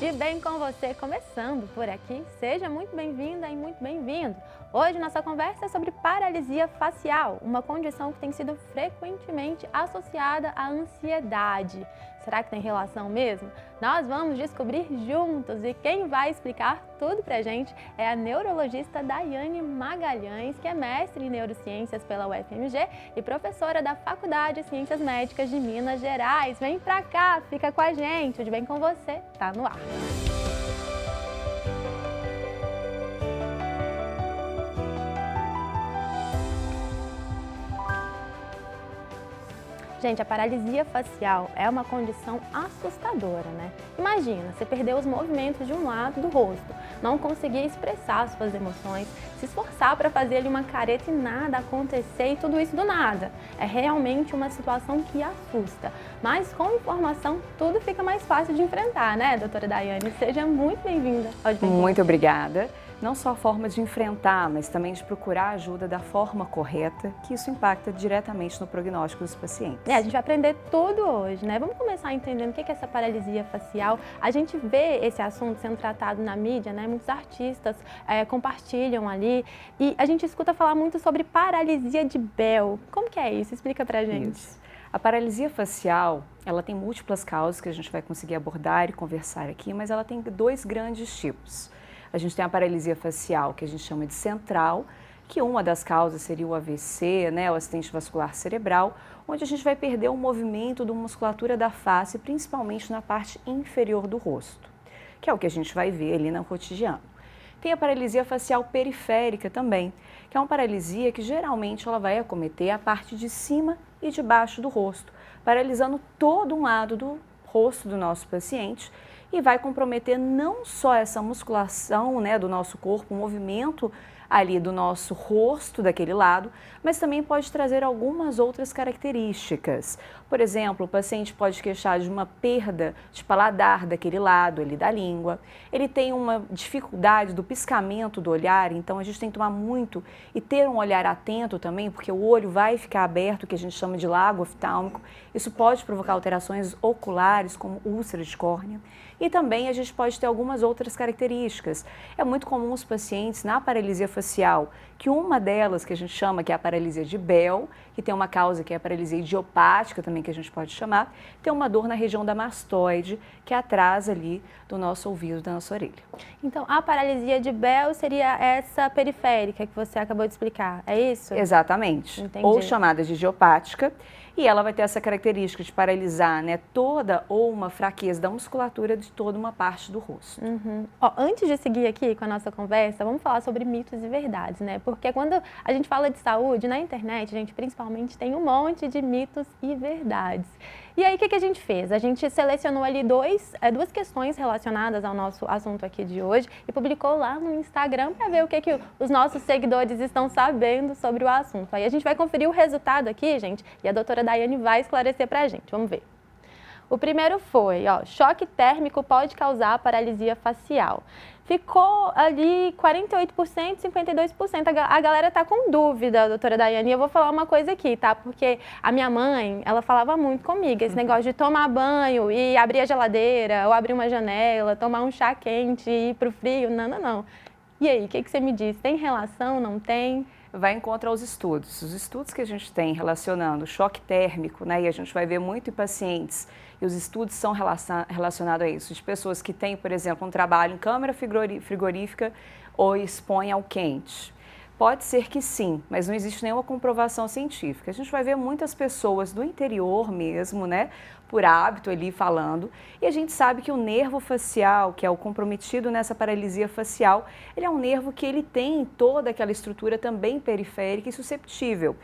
De Bem com Você, começando por aqui. Seja muito bem-vinda e muito bem-vindo. Hoje nossa conversa é sobre paralisia facial, uma condição que tem sido frequentemente associada à ansiedade. Será que tem relação mesmo? Nós vamos descobrir juntos e quem vai explicar tudo pra gente é a neurologista Daiane Magalhães, que é mestre em neurociências pela UFMG e professora da Faculdade de Ciências Médicas de Minas Gerais. Vem pra cá, fica com a gente. O De Bem com Você tá no ar. Gente, a paralisia facial é uma condição assustadora, né? Imagina, você perder os movimentos de um lado do rosto, não conseguir expressar suas emoções, se esforçar para fazer ali uma careta e nada acontecer e tudo isso do nada. É realmente uma situação que assusta, mas com informação tudo fica mais fácil de enfrentar, né, doutora Daiane? Seja muito bem-vinda. Muito obrigada. Não só a forma de enfrentar, mas também de procurar ajuda da forma correta, que isso impacta diretamente no prognóstico dos pacientes. A gente vai aprender tudo hoje, né? Vamos começar entendendo o que é essa paralisia facial. A gente vê esse assunto sendo tratado na mídia, né? Muitos artistas compartilham ali e a gente escuta falar muito sobre paralisia de Bell. Como que é isso? Explica pra gente. Isso. A paralisia facial, ela tem múltiplas causas que a gente vai conseguir abordar e conversar aqui, mas ela tem dois grandes tipos. A gente tem a paralisia facial, que a gente chama de central, que uma das causas seria o AVC, né, o acidente vascular cerebral, onde a gente vai perder o movimento da musculatura da face, principalmente na parte inferior do rosto, que é o que a gente vai ver ali no cotidiano. Tem a paralisia facial periférica também, que é uma paralisia que geralmente ela vai acometer a parte de cima e de baixo do rosto, paralisando todo um lado do rosto do nosso paciente, e vai comprometer não só essa musculação, né, do nosso corpo, o movimento ali do nosso rosto daquele lado, mas também pode trazer algumas outras características. Por exemplo, o paciente pode queixar de uma perda de paladar daquele lado ali da língua, ele tem uma dificuldade do piscamento do olhar, então a gente tem que tomar muito e ter um olhar atento também, porque o olho vai ficar aberto, que a gente chama de lago oftálmico. Isso pode provocar alterações oculares, como úlcera de córnea. E também a gente pode ter algumas outras características. É muito comum os pacientes na paralisia facial, que uma delas que a gente chama que é a paralisia de Bell, que tem uma causa que é a paralisia idiopática também que a gente pode chamar, tem uma dor na região da mastoide, que é atrás ali do nosso ouvido, da nossa orelha. Então, a paralisia de Bell seria essa periférica que você acabou de explicar, é isso? Exatamente. Entendi. Ou chamada de idiopática. E ela vai ter essa característica de paralisar, né, toda ou uma fraqueza da musculatura de toda uma parte do rosto. Uhum. Ó, antes de seguir aqui com a nossa conversa, vamos falar sobre mitos e verdades, né? Porque quando a gente fala de saúde, na internet, a gente principalmente tem um monte de mitos e verdades. E aí, o que a gente fez? A gente selecionou ali duas questões relacionadas ao nosso assunto aqui de hoje e publicou lá no Instagram para ver o que os nossos seguidores estão sabendo sobre o assunto. Aí a gente vai conferir o resultado aqui, gente, e a doutora Daiane vai esclarecer para a gente. Vamos ver. O primeiro foi, ó, choque térmico pode causar paralisia facial. Ficou ali 48%, 52%. A galera tá com dúvida, doutora Daiane. Eu vou falar uma coisa aqui, tá? Porque a minha mãe, ela falava muito comigo, esse negócio de tomar banho e abrir a geladeira, ou abrir uma janela, tomar um chá quente e ir pro frio. Não, não, não. E aí, o que você me diz? Tem relação, não tem? Vai em contra aos estudos. Os estudos que a gente tem relacionando choque térmico, né, e a gente vai ver muito em pacientes, e os estudos são relacionados a isso, de pessoas que têm, por exemplo, um trabalho em câmara frigorífica ou expõem ao quente. Pode ser que sim, mas não existe nenhuma comprovação científica. A gente vai ver muitas pessoas do interior mesmo, né, por hábito ali falando, e a gente sabe que o nervo facial, que é o comprometido nessa paralisia facial, ele é um nervo que ele tem toda aquela estrutura também periférica e susceptível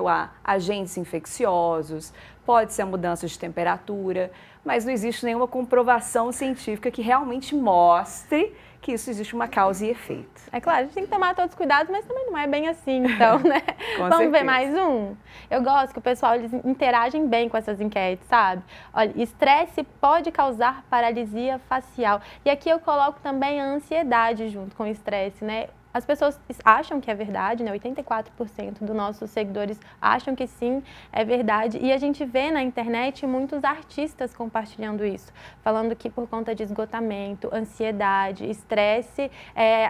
a agentes infecciosos, pode ser a mudança de temperatura, mas não existe nenhuma comprovação científica que realmente mostre que isso existe uma causa e efeito. É claro, a gente tem que tomar todos os cuidados, mas também não é bem assim, então, né? Vamos certeza. ver mais um? Eu gosto que o pessoal, eles interagem bem com essas enquetes, sabe? Olha, estresse pode causar paralisia facial. E aqui eu coloco também a ansiedade junto com o estresse, né? as pessoas acham que é verdade, né? 84% dos nossos seguidores acham que sim, é verdade. E a gente vê na internet muitos artistas compartilhando isso, falando que por conta de esgotamento, ansiedade, estresse,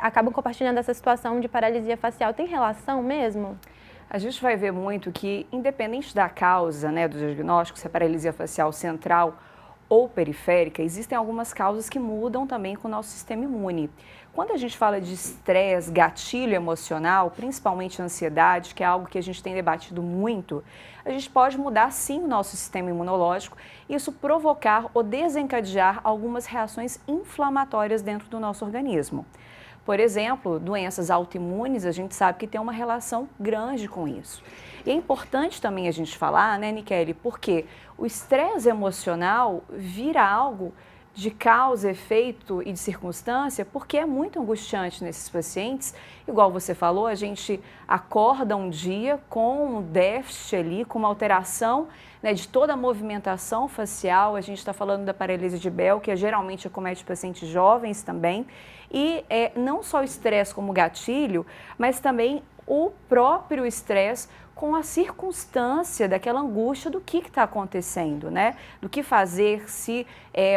acabam compartilhando essa situação de paralisia facial. Tem relação mesmo? A gente vai ver muito que, independente da causa, né, do diagnóstico, se é paralisia facial central ou periférica, existem algumas causas que mudam também com o nosso sistema imune. Quando a gente fala de estresse, gatilho emocional, principalmente ansiedade, que é algo que a gente tem debatido muito, a gente pode mudar sim o nosso sistema imunológico e isso provocar ou desencadear algumas reações inflamatórias dentro do nosso organismo. Por exemplo, doenças autoimunes, a gente sabe que tem uma relação grande com isso. E é importante também a gente falar, né, Nikele, porque o estresse emocional vira algo de causa, efeito e de circunstância, porque é muito angustiante nesses pacientes. Igual você falou, a gente acorda um dia com um déficit ali, com uma alteração, né, de toda a movimentação facial. A gente está falando da paralisia de Bell, que geralmente acomete pacientes jovens também. E não só o estresse como gatilho, mas também o próprio estresse com a circunstância daquela angústia do que está acontecendo, né? Do que fazer, se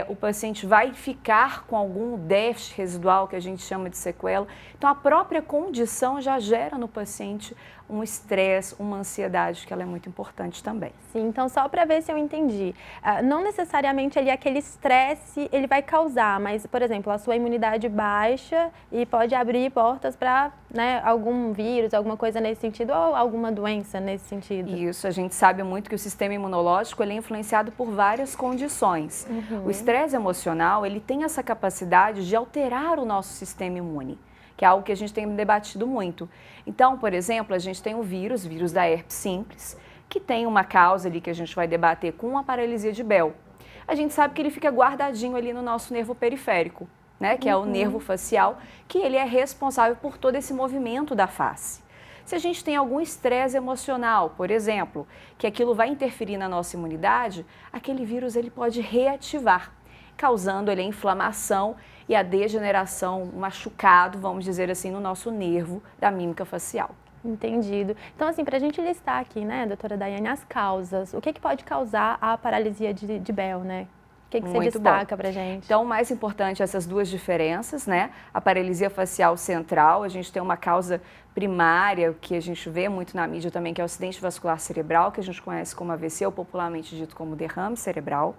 o paciente vai ficar com algum déficit residual que a gente chama de sequela. Então, a própria condição já gera no paciente um estresse, uma ansiedade, que ela é muito importante também. Sim, então só para ver se eu entendi, não necessariamente ali aquele estresse ele vai causar, mas, por exemplo, a sua imunidade baixa e pode abrir portas para, né, algum vírus, alguma coisa nesse sentido ou alguma doença nesse sentido. Isso, a gente sabe muito que o sistema imunológico ele é influenciado por várias condições. O estresse emocional, ele tem essa capacidade de alterar o nosso sistema imune, que é algo que a gente tem debatido muito. Então, por exemplo, a gente tem o vírus da herpes simples, que tem uma causa ali que a gente vai debater com a paralisia de Bell. A gente sabe que ele fica guardadinho ali no nosso nervo periférico, né, que é o nervo facial, que ele é responsável por todo esse movimento da face. Se a gente tem algum estresse emocional, por exemplo, que aquilo vai interferir na nossa imunidade, aquele vírus ele pode reativar, causando ali a inflamação e a degeneração, um machucado, vamos dizer assim, no nosso nervo da mímica facial. Entendido. Então, assim, para a gente listar aqui, né, doutora Daiane, as causas, o que pode causar a paralisia de Bell, né? O que você destaca para a gente? Então, o mais importante é essas duas diferenças, né? A paralisia facial central, a gente tem uma causa primária, que a gente vê muito na mídia também, que é o acidente vascular cerebral, que a gente conhece como AVC, ou popularmente dito como derrame cerebral.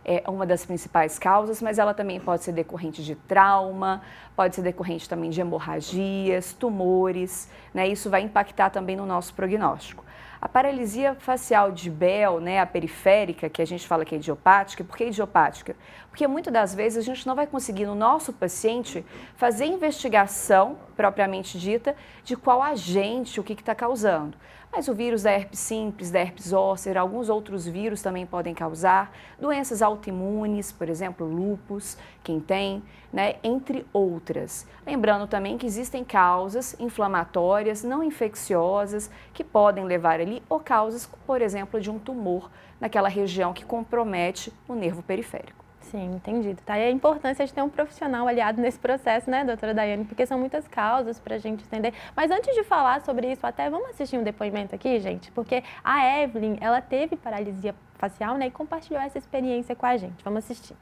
É uma das principais causas, mas ela também pode ser decorrente de trauma, pode ser decorrente também de hemorragias, tumores, né? Isso vai impactar também no nosso prognóstico. A paralisia facial de Bell, né, a periférica, que a gente fala que é idiopática, por que idiopática? Porque muitas das vezes a gente não vai conseguir no nosso paciente fazer investigação propriamente dita de qual agente, o que está causando. Mas o vírus da herpes simples, da herpes zoster, alguns outros vírus também podem causar, doenças autoimunes, por exemplo, lúpus, quem tem, né, entre outras. Lembrando também que existem causas inflamatórias, não infecciosas, que podem levar ali, ou causas, por exemplo, de um tumor naquela região que compromete o nervo periférico. Sim, entendido. Tá? E a importância de ter um profissional aliado nesse processo, né, doutora Daiane? Porque são muitas causas para a gente entender. Mas antes de falar sobre isso, até vamos assistir um depoimento aqui, gente? Porque a Evelyn, ela teve paralisia facial, né, e compartilhou essa experiência com a gente. Vamos assistir.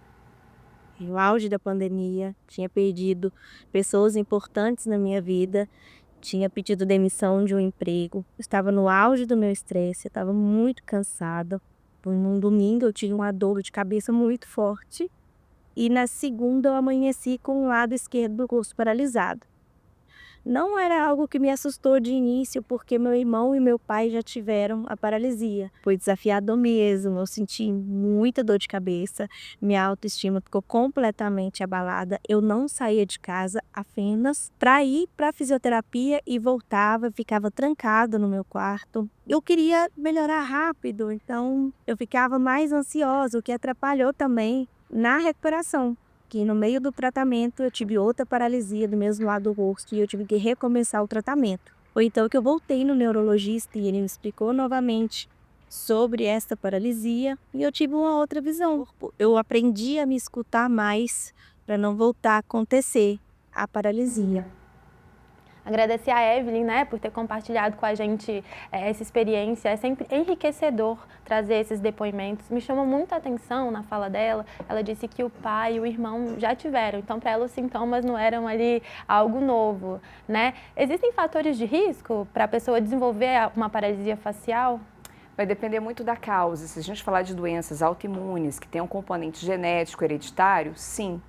No auge da pandemia, tinha perdido pessoas importantes na minha vida, tinha pedido demissão de um emprego, estava no auge do meu estresse, estava muito cansada. Num domingo eu tive uma dor de cabeça muito forte e na segunda eu amanheci com o lado esquerdo do rosto paralisado. Não era algo que me assustou de início, porque meu irmão e meu pai já tiveram a paralisia. Foi desafiador mesmo, eu senti muita dor de cabeça, minha autoestima ficou completamente abalada. Eu não saía de casa apenas para ir para a fisioterapia e voltava, ficava trancada no meu quarto. Eu queria melhorar rápido, então eu ficava mais ansiosa, o que atrapalhou também na recuperação. Que no meio do tratamento eu tive outra paralisia do mesmo lado do rosto e eu tive que recomeçar o tratamento. Foi então que eu voltei no neurologista e ele me explicou novamente sobre essa paralisia e eu tive uma outra visão. Eu aprendi a me escutar mais para não voltar a acontecer a paralisia. Agradecer a Evelyn, né, por ter compartilhado com a gente essa experiência. É sempre enriquecedor trazer esses depoimentos. Me chamou muito a atenção na fala dela. Ela disse que o pai e o irmão já tiveram, então para ela os sintomas não eram ali algo novo, né? Existem fatores de risco para a pessoa desenvolver uma paralisia facial? Vai depender muito da causa. Se a gente falar de doenças autoimunes que têm um componente genético hereditário, sim.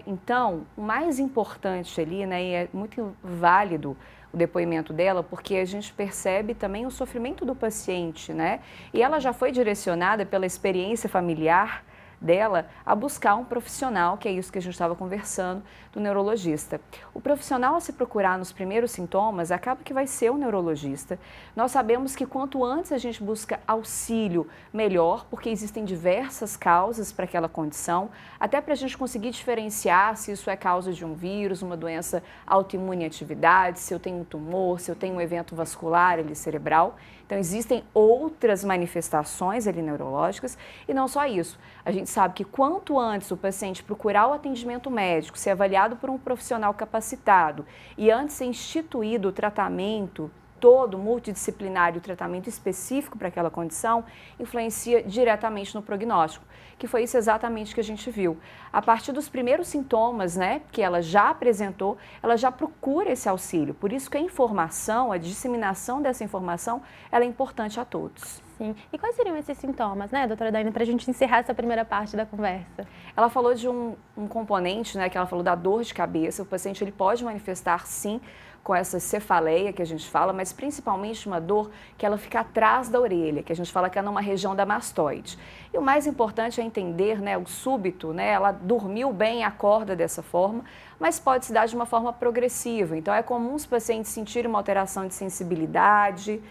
Então, o mais importante ali, né, e é muito válido o depoimento dela, porque a gente percebe também o sofrimento do paciente, né? E ela já foi direcionada pela experiência familiar dela a buscar um profissional, que é isso que a gente estava conversando, do neurologista. O profissional a se procurar nos primeiros sintomas acaba que vai ser o neurologista. Nós sabemos que quanto antes a gente busca auxílio, melhor, porque existem diversas causas para aquela condição, até para a gente conseguir diferenciar se isso é causa de um vírus, uma doença autoimune em atividade, se eu tenho um tumor, se eu tenho um evento vascular ali cerebral. Então, existem outras manifestações ali neurológicas e não só isso. A gente sabe que quanto antes o paciente procurar o atendimento médico, ser avaliado por um profissional capacitado e antes ser instituído o tratamento todo multidisciplinar, o tratamento específico para aquela condição, influencia diretamente no prognóstico, que foi isso exatamente que a gente viu. A partir dos primeiros sintomas, né, que ela já apresentou, ela já procura esse auxílio. Por isso que a informação, a disseminação dessa informação, ela é importante a todos. Sim. E quais seriam esses sintomas, né, doutora Daiane, para a gente encerrar essa primeira parte da conversa? Ela falou de um componente, né, que ela falou da dor de cabeça. O paciente ele pode manifestar, sim, com essa cefaleia que a gente fala, mas principalmente uma dor que ela fica atrás da orelha, que a gente fala que é numa região da mastoide. E o mais importante é entender, né, o súbito, né, ela dormiu bem, acorda dessa forma, mas pode se dar de uma forma progressiva. Então, é comum os pacientes sentirem uma alteração de sensibilidade,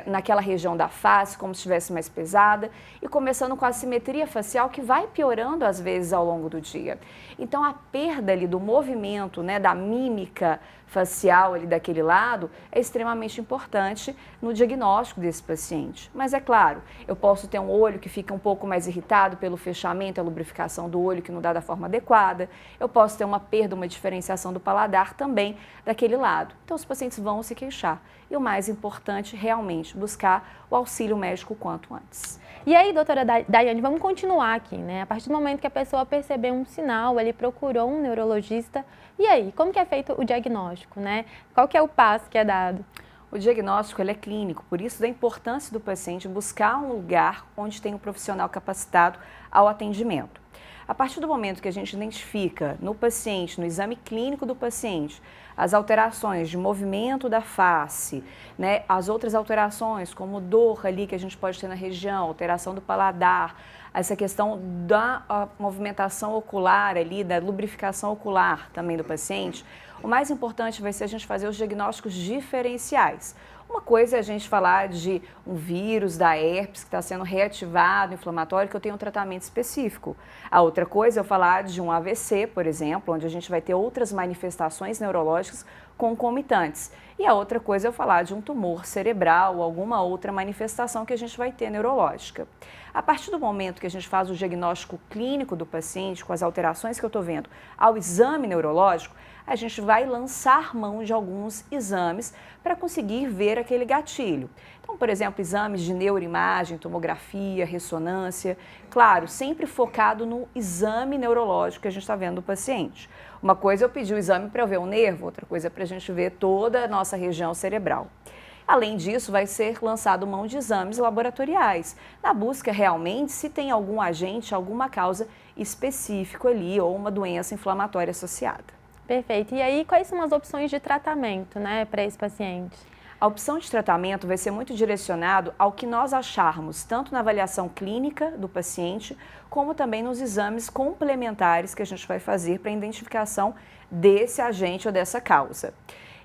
naquela região da face, como se estivesse mais pesada, e começando com a assimetria facial que vai piorando às vezes ao longo do dia. Então a perda ali do movimento, né, da mímica facial ali daquele lado é extremamente importante no diagnóstico desse paciente. Mas é claro, eu posso ter um olho que fica um pouco mais irritado pelo fechamento, a lubrificação do olho que não dá da forma adequada, eu posso ter uma perda, uma diferenciação do paladar também daquele lado. Então os pacientes vão se queixar. E o mais importante, realmente, buscar o auxílio médico o quanto antes. E aí, doutora Daiane, vamos continuar aqui, né? A partir do momento que a pessoa percebeu um sinal, ele procurou um neurologista, e aí, como que é feito o diagnóstico, né? Qual que é o passo que é dado? O diagnóstico ele é clínico, por isso da importância do paciente buscar um lugar onde tem um profissional capacitado ao atendimento. A partir do momento que a gente identifica no paciente, no exame clínico do paciente, as alterações de movimento da face, né, as outras alterações como dor ali que a gente pode ter na região, alteração do paladar, essa questão da movimentação ocular ali, da lubrificação ocular também do paciente, o mais importante vai ser a gente fazer os diagnósticos diferenciais. Uma coisa é a gente falar de um vírus da herpes que está sendo reativado, inflamatório, que eu tenho um tratamento específico. A outra coisa é eu falar de um AVC, por exemplo, onde a gente vai ter outras manifestações neurológicas concomitantes. E a outra coisa é eu falar de um tumor cerebral ou alguma outra manifestação que a gente vai ter neurológica. A partir do momento que a gente faz o diagnóstico clínico do paciente, com as alterações que eu estou vendo, ao exame neurológico, a gente vai lançar mão de alguns exames para conseguir ver aquele gatilho. Então, por exemplo, exames de neuroimagem, tomografia, ressonância, claro, sempre focado no exame neurológico que a gente está vendo do paciente. Uma coisa é eu pedir o exame para eu ver o nervo, outra coisa é para a gente ver toda a nossa região cerebral. Além disso, vai ser lançado mão de exames laboratoriais, na busca realmente se tem algum agente, alguma causa específica ali ou uma doença inflamatória associada. Perfeito. E aí, quais são as opções de tratamento, né, para esse paciente? A opção de tratamento vai ser muito direcionado ao que nós acharmos, tanto na avaliação clínica do paciente, como também nos exames complementares que a gente vai fazer para a identificação desse agente ou dessa causa.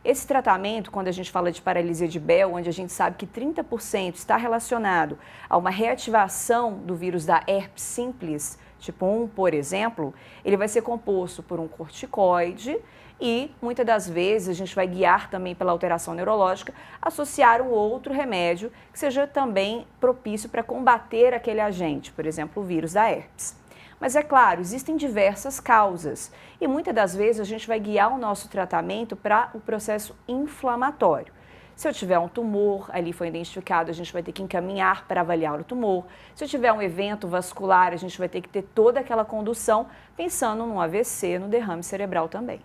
Esse tratamento, quando a gente fala de paralisia de Bell, onde a gente sabe que 30% está relacionado a uma reativação do vírus da herpes simples, tipo 1, por exemplo, ele vai ser composto por um corticoide e, muitas das vezes, a gente vai guiar também pela alteração neurológica, associar um outro remédio que seja também propício para combater aquele agente, por exemplo, o vírus da herpes. Mas é claro, existem diversas causas e muitas das vezes a gente vai guiar o nosso tratamento para o processo inflamatório. Se eu tiver um tumor, ali foi identificado, a gente vai ter que encaminhar para avaliar o tumor. Se eu tiver um evento vascular, a gente vai ter que ter toda aquela condução pensando no AVC, no derrame cerebral também.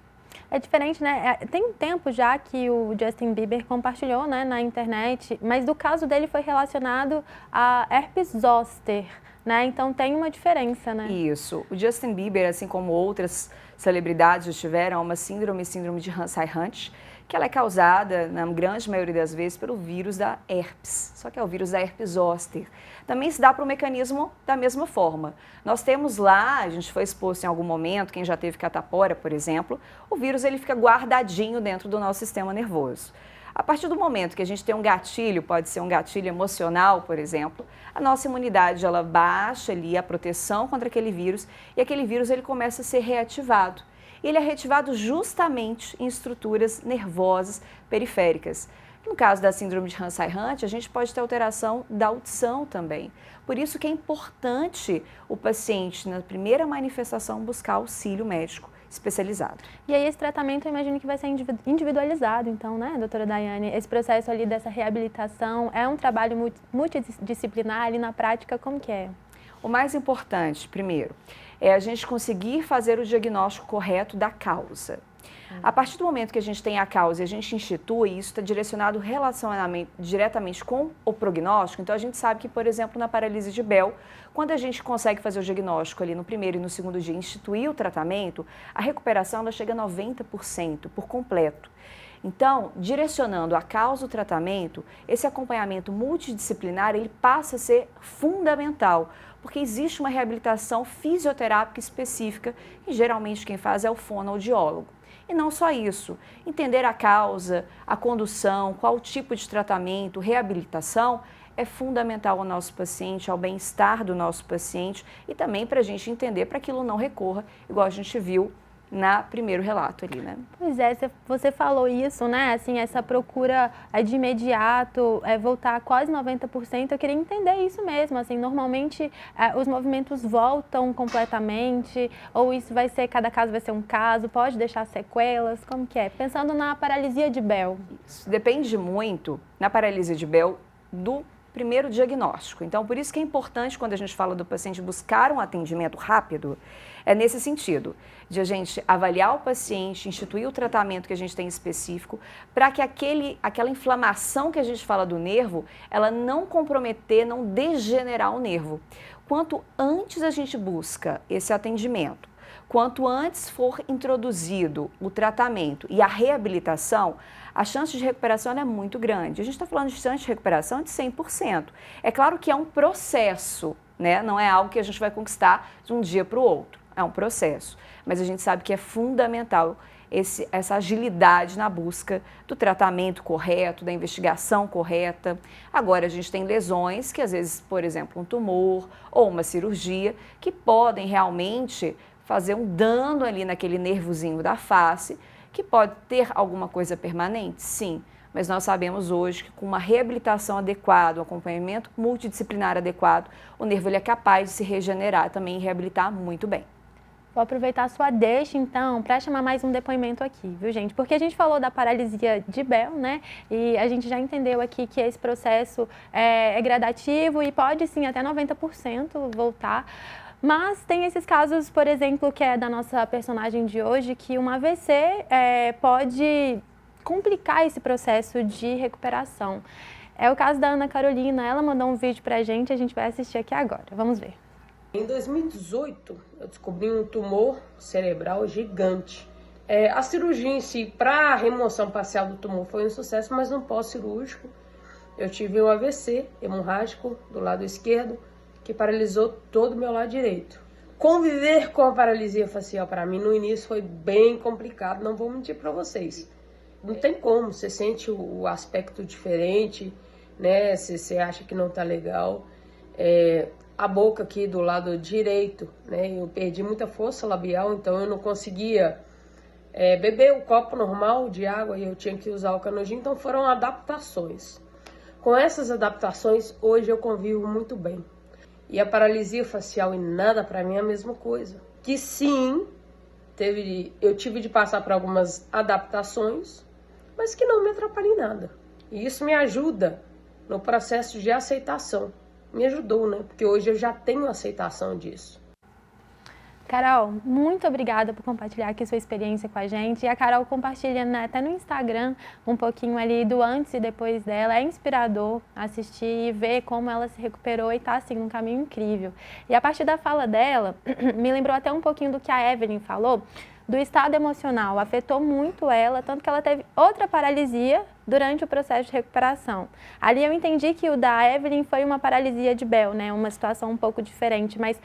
É diferente, né? Tem um tempo já que o Justin Bieber compartilhou, né, na internet, mas do caso dele foi relacionado a herpes zoster, né? Então tem uma diferença, né? Isso. O Justin Bieber, assim como outras celebridades já tiveram, uma síndrome de Hansen-Hunt, que ela é causada, na grande maioria das vezes, pelo vírus da herpes, só que é o vírus da herpes zoster. Também se dá para o mecanismo da mesma forma. Nós temos lá, a gente foi exposto em algum momento, quem já teve catapora, por exemplo, o vírus ele fica guardadinho dentro do nosso sistema nervoso. A partir do momento que a gente tem um gatilho, pode ser um gatilho emocional, por exemplo, a nossa imunidade ela baixa ali a proteção contra aquele vírus e aquele vírus ele começa a ser reativado. Ele é reativado justamente em estruturas nervosas periféricas. No caso da síndrome de Hansen-Hunt, a gente pode ter alteração da audição também. Por isso que é importante o paciente, na primeira manifestação, buscar auxílio médico especializado. E aí esse tratamento eu imagino que vai ser individualizado, então, né, doutora Daiane? Esse processo ali dessa reabilitação é um trabalho multidisciplinar ali na prática, como que é? O mais importante, primeiro, é a gente conseguir fazer o diagnóstico correto da causa. A partir do momento que a gente tem a causa e a gente institui, isso está direcionado diretamente com o prognóstico. Então, a gente sabe que, por exemplo, na paralisia de Bell, quando a gente consegue fazer o diagnóstico ali no primeiro e no segundo dia, instituir o tratamento, a recuperação ela chega a 90% por completo. Então, direcionando a causa do tratamento, esse acompanhamento multidisciplinar, ele passa a ser fundamental, porque existe uma reabilitação fisioterápica específica e geralmente quem faz é o fonoaudiólogo. E não só isso, entender a causa, a condução, qual tipo de tratamento, reabilitação é fundamental ao nosso paciente, ao bem-estar do nosso paciente e também para a gente entender para que aquilo não recorra, igual a gente viu na primeiro relato ali, né? Pois é, você falou isso, né? Assim, essa procura de imediato, voltar a quase 90%, eu queria entender isso mesmo, assim, normalmente os movimentos voltam completamente, ou isso vai ser, cada caso vai ser um caso, pode deixar sequelas, como que é? Pensando na paralisia de Bell. Isso depende muito, na paralisia de Bell, do primeiro diagnóstico. Então, por isso que é importante, quando a gente fala do paciente buscar um atendimento rápido, é nesse sentido, de a gente avaliar o paciente, instituir o tratamento que a gente tem específico, para que aquela inflamação que a gente fala do nervo, ela não comprometer, não degenerar o nervo. Quanto antes a gente busca esse atendimento, quanto antes for introduzido o tratamento e a reabilitação, a chance de recuperação é muito grande. A gente está falando de chance de recuperação de 100%. É claro que é um processo, né? Não é algo que a gente vai conquistar de um dia para o outro. É um processo. Mas a gente sabe que é fundamental essa agilidade na busca do tratamento correto, da investigação correta. Agora, a gente tem lesões que, às vezes, por exemplo, um tumor ou uma cirurgia, que podem realmente fazer um dano ali naquele nervozinho da face, que pode ter alguma coisa permanente? Sim, mas nós sabemos hoje que com uma reabilitação adequada, um acompanhamento multidisciplinar adequado, o nervo ele é capaz de se regenerar também e reabilitar muito bem. Vou aproveitar a sua deixa, então, para chamar mais um depoimento aqui, viu, gente? Porque a gente falou da paralisia de Bell, né? E a gente já entendeu aqui que esse processo é gradativo e pode, sim, até 90% voltar. Mas tem esses casos, por exemplo, que é da nossa personagem de hoje, que um AVC pode complicar esse processo de recuperação. É o caso da Ana Carolina, ela mandou um vídeo pra gente, a gente vai assistir aqui agora. Vamos ver. Em 2018, eu descobri um tumor cerebral gigante. A cirurgia em si, para a remoção parcial do tumor, foi um sucesso, mas no pós-cirúrgico, eu tive um AVC hemorrágico do lado esquerdo, que paralisou todo o meu lado direito. Conviver com a paralisia facial para mim no início foi bem complicado, não vou mentir para vocês. Não tem como, você sente o aspecto diferente, né? Você acha que não tá legal. A boca aqui do lado direito, né? Eu perdi muita força labial, então eu não conseguia beber o copo normal de água e eu tinha que usar o canudinho, então foram adaptações. Com essas adaptações, hoje eu convivo muito bem. E a paralisia facial e nada para mim é a mesma coisa. Que sim, eu tive de passar por algumas adaptações, mas que não me atrapalha em nada. E isso me ajuda no processo de aceitação. Me ajudou, né? Porque hoje eu já tenho aceitação disso. Carol, muito obrigada por compartilhar aqui sua experiência com a gente. E a Carol compartilha, né, até no Instagram um pouquinho ali do antes e depois dela. É inspirador assistir e ver como ela se recuperou e está assim num caminho incrível. E a partir da fala dela, me lembrou até um pouquinho do que a Evelyn falou, do estado emocional. Afetou muito ela, tanto que ela teve outra paralisia durante o processo de recuperação. Ali eu entendi que o da Evelyn foi uma paralisia de Bell, né? Uma situação um pouco diferente, mas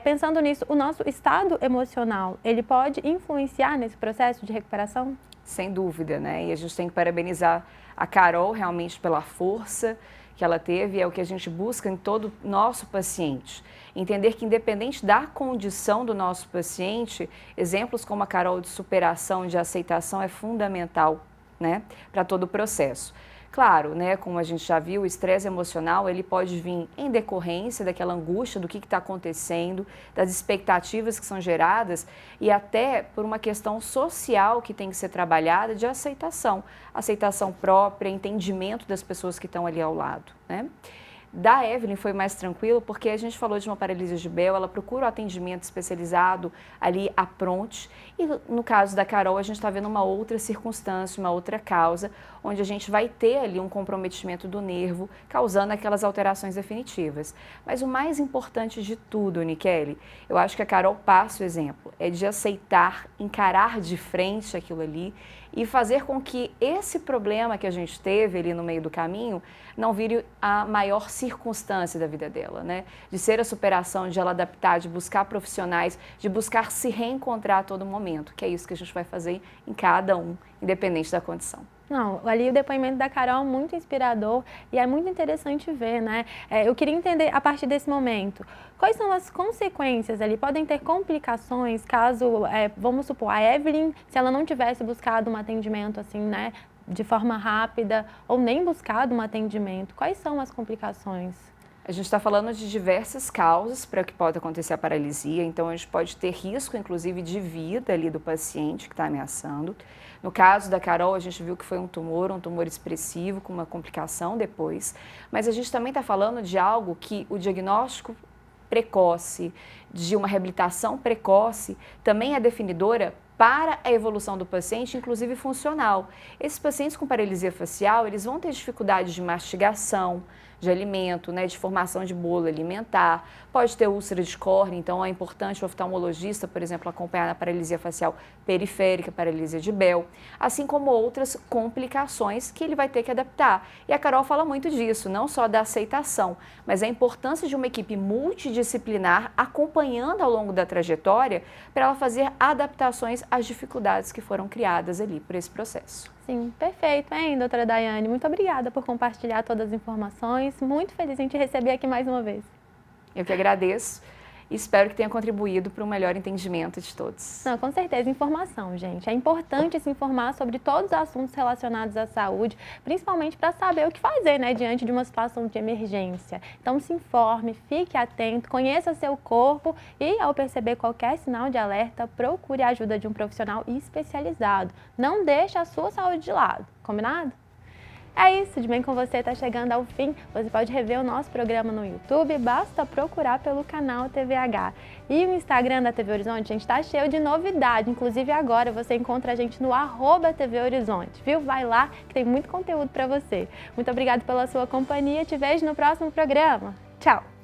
pensando nisso, o nosso estado emocional, ele pode influenciar nesse processo de recuperação? Sem dúvida, né? E a gente tem que parabenizar a Carol realmente pela força que ela teve, é o que a gente busca em todo nosso paciente. Entender que independente da condição do nosso paciente, exemplos como a Carol de superação, de aceitação é fundamental, né, para todo o processo. Claro, né, como a gente já viu, o estresse emocional ele pode vir em decorrência daquela angústia do que está acontecendo, das expectativas que são geradas e até por uma questão social que tem que ser trabalhada de aceitação própria, entendimento das pessoas que estão ali ao lado, né? Da Evelyn foi mais tranquilo porque a gente falou de uma paralisia de Bell, ela procura o atendimento especializado ali à pronte e no caso da Carol a gente está vendo uma outra circunstância, uma outra causa, onde a gente vai ter ali um comprometimento do nervo causando aquelas alterações definitivas. Mas o mais importante de tudo, Nikele, eu acho que a Carol passa o exemplo, é de aceitar, encarar de frente aquilo ali e fazer com que esse problema que a gente teve ali no meio do caminho não vire a maior circunstância da vida dela, né? De ser a superação, de ela adaptar, de buscar profissionais, de buscar se reencontrar a todo momento, que é isso que a gente vai fazer em cada um, independente da condição. Não, ali o depoimento da Carol é muito inspirador e é muito interessante ver, né? Eu queria entender, a partir desse momento, quais são as consequências ali? Podem ter complicações caso, vamos supor, a Evelyn, se ela não tivesse buscado um atendimento assim, né, de forma rápida ou nem buscado um atendimento, quais são as complicações? A gente está falando de diversas causas para que pode acontecer a paralisia, então a gente pode ter risco, inclusive, de vida ali do paciente que está ameaçando. No caso da Carol, a gente viu que foi um tumor expressivo, com uma complicação depois, mas a gente também está falando de algo que o diagnóstico precoce, de uma reabilitação precoce, também é definidora para a evolução do paciente, inclusive funcional. Esses pacientes com paralisia facial, eles vão ter dificuldade de mastigação, de alimento, né, de formação de bolo alimentar, pode ter úlcera de córnea, então é importante o oftalmologista, por exemplo, acompanhar a paralisia facial periférica, paralisia de Bell, assim como outras complicações que ele vai ter que adaptar. E a Carol fala muito disso, não só da aceitação, mas a importância de uma equipe multidisciplinar acompanhando ao longo da trajetória para ela fazer adaptações às dificuldades que foram criadas ali por esse processo. Sim, perfeito, hein, doutora Daiane? Muito obrigada por compartilhar todas as informações. Muito feliz em te receber aqui mais uma vez. Eu que agradeço e espero que tenha contribuído para um melhor entendimento de todos. Não, com certeza, informação, gente. É importante se informar sobre todos os assuntos relacionados à saúde, principalmente para saber o que fazer, né, diante de uma situação de emergência. Então, se informe, fique atento, conheça seu corpo e, ao perceber qualquer sinal de alerta, procure a ajuda de um profissional especializado. Não deixe a sua saúde de lado, combinado? É isso, De Bem Com Você está chegando ao fim. Você pode rever o nosso programa no YouTube, basta procurar pelo canal TVH. E o Instagram da TV Horizonte, gente, está cheio de novidade. Inclusive agora você encontra a gente no @TV Horizonte, viu? Vai lá que tem muito conteúdo para você. Muito obrigada pela sua companhia, te vejo no próximo programa. Tchau!